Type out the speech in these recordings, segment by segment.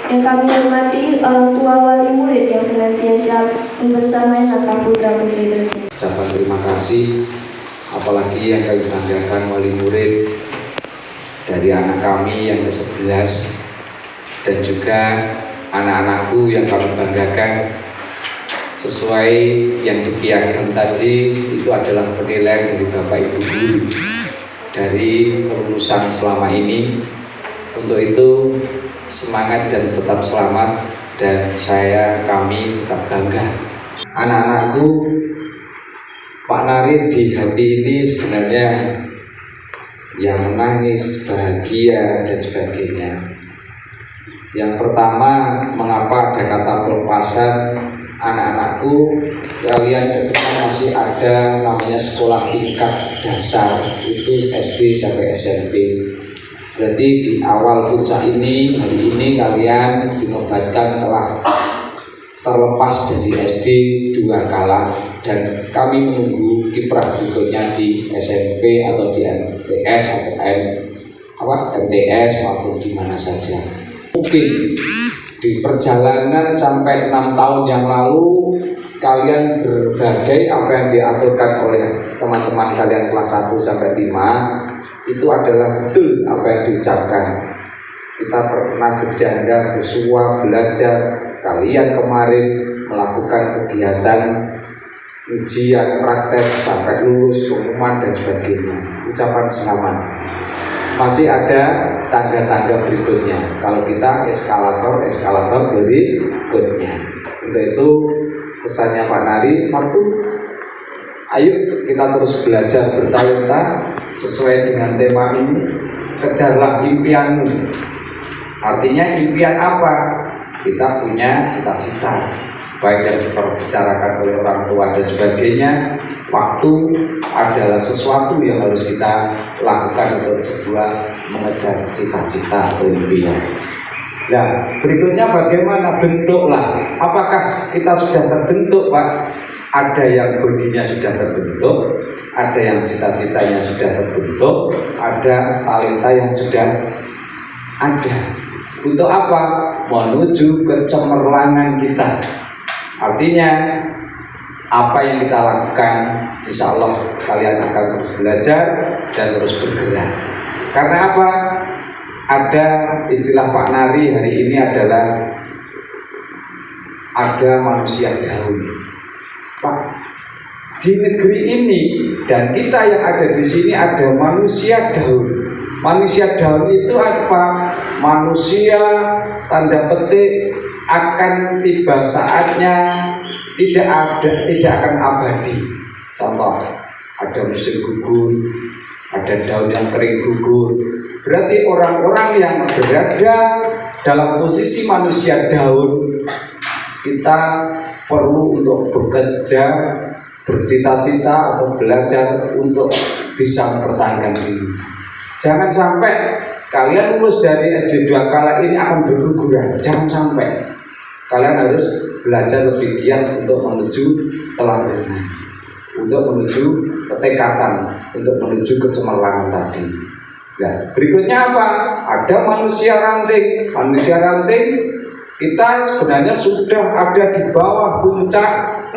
Yang kami hormati orang tua wali murid yang senantiasa membersamai langkah putra-putri tercinta. Ucapan terima kasih, apalagi yang kami banggakan wali murid dari anak kami yang ke-11 dan juga anak-anakku yang kami banggakan. Sesuai yang dipiagam tadi, itu adalah penilaian dari Bapak Ibu guru dari kelulusan selama ini. Untuk itu semangat dan tetap selamat, dan kami tetap bangga. Anak-anakku, Pak Nari di hati ini sebenarnya yang menangis, bahagia dan sebagainya. Yang pertama, mengapa ada kata pelepasan? Anak-anakku, kalian ke depan masih ada namanya sekolah tingkat dasar, itu SD sampai SMP. Berarti di awal puncak ini, hari ini kalian dinobatkan telah terlepas dari SD 2 kala, dan kami menunggu kiprah berikutnya di SMP atau di MTS atau MTS maupun di mana saja. Mungkin di perjalanan sampai 6 tahun yang lalu kalian berbagai apa yang diaturkan oleh teman-teman kalian kelas 1 sampai 5 itu adalah betul apa yang diucapkan. Kita pernah berjanda, bersua, belajar. Kalian kemarin melakukan kegiatan ujian, praktek sampai lulus, pengumuman dan sebagainya. Ucapan selamat. Masih ada tangga-tangga berikutnya. Kalau kita eskalator berikutnya. Untuk itu pesannya Pak Nari, satu, ayo kita terus belajar bertalenta sesuai dengan tema ini. Kejarlah impianmu. Artinya impian apa? Kita punya cita-cita, baik yang dibicarakan oleh orang tua dan sebagainya. Waktu adalah sesuatu yang harus kita lakukan untuk sebuah mengejar cita-cita atau impian. Nah, berikutnya bagaimana? Bentuklah. Apakah kita sudah terbentuk, Pak? Ada yang bodinya sudah terbentuk, ada yang cita-citanya sudah terbentuk, ada talenta yang sudah ada. Untuk apa? Menuju kecemerlangan kita. Artinya apa yang kita lakukan, insya Allah kalian akan terus belajar dan terus bergerak. Karena apa? Ada istilah Pak Nari hari ini adalah ada manusia daun. Pak, di negeri ini dan kita yang ada di sini ada manusia daun. Manusia daun itu apa? Manusia tanda petik akan tiba saatnya tidak akan abadi. Contoh, ada musim gugur, ada daun yang kering gugur. Berarti orang-orang yang berada dalam posisi manusia daun, kita perlu untuk bekerja, bercita-cita atau belajar untuk bisa mempertahankan diri. Jangan sampai kalian lulus dari SD 2 kala ini akan berguguran. Jangan sampai. Kalian harus belajar lebih giat untuk menuju kelanjutan, untuk menuju ketekatan, untuk menuju kecemerlangan tadi. Nah, berikutnya apa? Ada manusia ranting. Manusia ranting kita sebenarnya sudah ada di bawah puncak,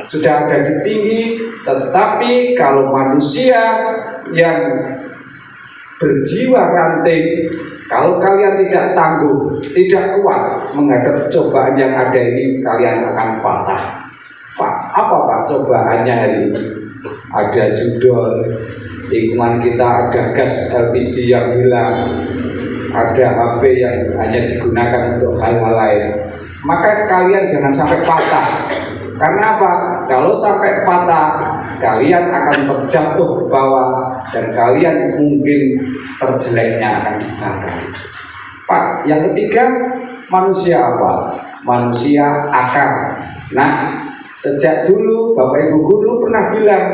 sudah ada di tinggi, tetapi kalau manusia yang berjiwa ranting, kalau kalian tidak tangguh, tidak kuat menghadapi cobaan yang ada ini, kalian akan patah. Pak, apa Pak cobaannya hari ini? Ada judul, lingkungan kita ada gas LPG yang hilang, ada HP yang hanya digunakan untuk hal-hal lain. Maka kalian jangan sampai patah. Karena apa? Kalau sampai patah, kalian akan terjatuh ke bawah dan kalian mungkin terjeleknya akan dibakar. Pak, yang ketiga, manusia apa? Manusia akar. Nah, sejak dulu Bapak Ibu guru pernah bilang,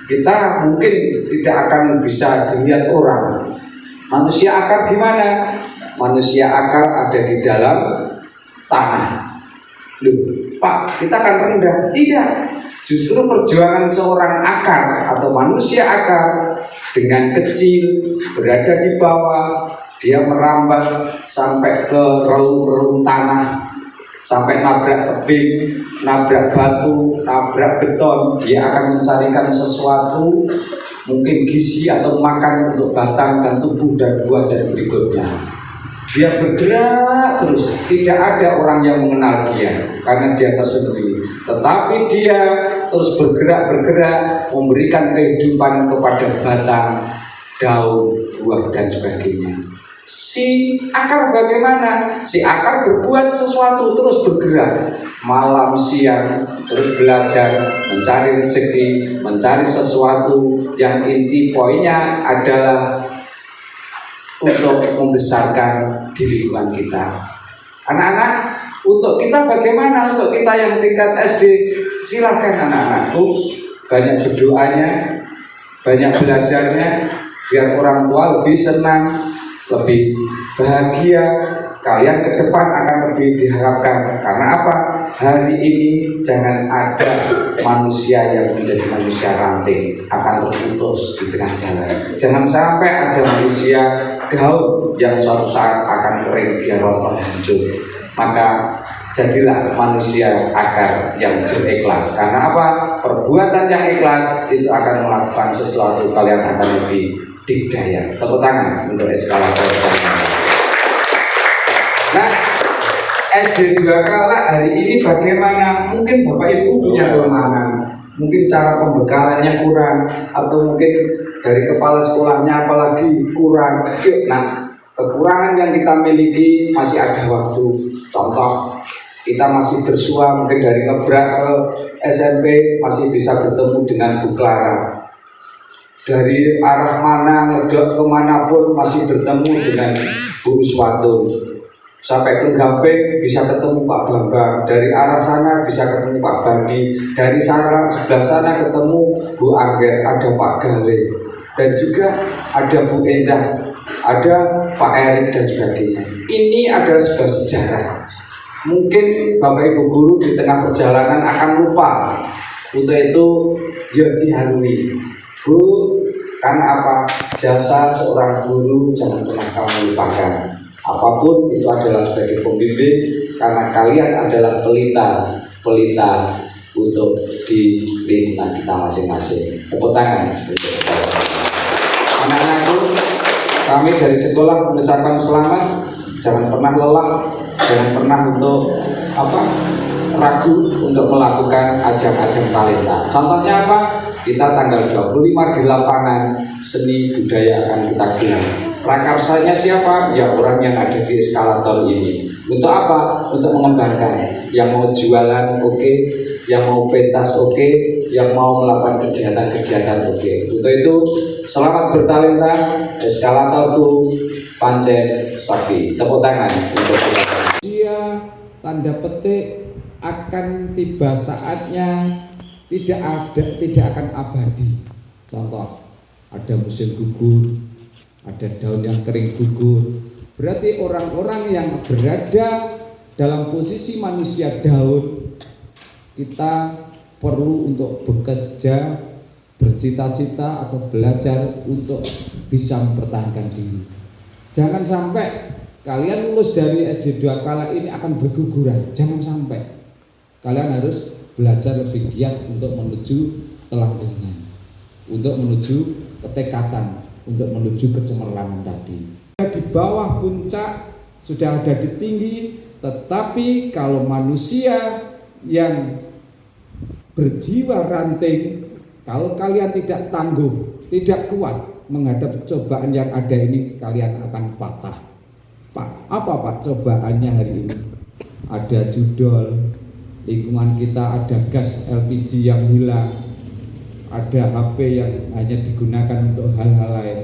kita mungkin tidak akan bisa dilihat orang. Manusia akar di mana? Manusia akar ada di dalam tanah. Loh, Pak, kita akan rendah? Tidak. Justru perjuangan seorang akar atau manusia akar dengan kecil berada di bawah, dia merambat sampai ke relung-relung tanah sampai nabrak tebing, nabrak batu, nabrak beton, dia akan mencarikan sesuatu, mungkin gizi atau makan untuk batang dan tubuh dan buah dan berikutnya. Dia bergerak terus, tidak ada orang yang mengenal dia karena dia tersendiri. Tetapi dia terus bergerak, memberikan kehidupan kepada batang, daun, buah dan sebagainya. Si akar bagaimana? Si akar berbuat sesuatu, terus bergerak malam siang, terus belajar, mencari rezeki, mencari sesuatu yang inti poinnya adalah untuk membesarkan di lingkungan kita. Anak-anak, untuk kita bagaimana? Untuk kita yang tingkat SD, silakan anak-anakku banyak berdoanya, banyak belajarnya, biar orang tua lebih senang, lebih bahagia. Kalian ke depan akan lebih diharapkan. Karena apa? Hari ini jangan ada manusia yang menjadi manusia ranting, akan terputus di tengah jalan. Jangan sampai ada manusia daun yang suatu saat akan kering biar rontok hancur. Maka jadilah manusia akar yang berikhlas. Karena apa? Perbuatan yang ikhlas itu akan melakukan sesuatu, kalian akan lebih dikdaya. Tepuk tangan untuk eskalator. Nah, SD 2 Kala hari ini bagaimana? Mungkin Bapak Ibu punya kelemahan, mungkin cara pembekalannya kurang, atau mungkin dari kepala sekolahnya apalagi kurang. Nah, kekurangan yang kita miliki masih ada waktu. Contoh, kita masih bersua, mungkin dari ngebrak ke SMP masih bisa bertemu dengan Bu Clara. Dari arah mana, ngedok kemanapun masih bertemu dengan Bu Uswatun. Sampai ke Gamping bisa ketemu Pak Bambang, dari arah sana bisa ketemu Pak Bandi, dari sana sebelah sana ketemu Bu Angger, ada Pak Gale, dan juga ada Bu Endah, ada Pak Erik dan sebagainya. Ini adalah sebuah sejarah. Mungkin Bapak Ibu guru di tengah perjalanan akan lupa. Untuk itu ya diharui. Bu, karena apa? Jasa seorang guru jangan pernah kamu lupakan. Apapun itu adalah sebagai pembimbing, karena kalian adalah pelita untuk di lingkungan kita masing-masing. Tepuk tangan untuk anak-anakku. Kami dari sekolah mengucapkan selamat. Jangan pernah lelah, jangan pernah untuk ragu untuk melakukan ajang-ajang talenta. Contohnya apa? Kita tanggal 25 di lapangan seni budaya akan kita gelar. Prakarsanya siapa? Ya orang yang ada di eskalator ini. Untuk apa? Untuk mengembangkan. Yang mau jualan oke, yang mau pentas oke, yang mau melakukan kegiatan-kegiatan oke. Untuk itu selamat bertalenta eskalatorku Pancen Sakti. Tepuk tangan untuk dia. Tanda petik akan tiba saatnya tidak akan abadi. Contoh, ada musim gugur, ada daun yang kering gugur. Berarti orang-orang yang berada dalam posisi manusia daun, kita perlu untuk bekerja, bercita-cita atau belajar untuk bisa mempertahankan diri. Jangan sampai kalian lulus dari SD 2 Kala ini akan berguguran. Jangan sampai. Kalian harus belajar lebih giat untuk menuju kelanggengan, untuk menuju ketekatan, untuk menuju kecemerlangan tadi. Di bawah puncak sudah ada di tinggi, tetapi kalau manusia yang berjiwa ranting, kalau kalian tidak tangguh, tidak kuat menghadap cobaan yang ada ini, kalian akan patah. Pak, apa Pak cobaannya hari ini? Ada judol, lingkungan kita ada gas LPG yang hilang, ada HP yang hanya digunakan untuk hal-hal lain.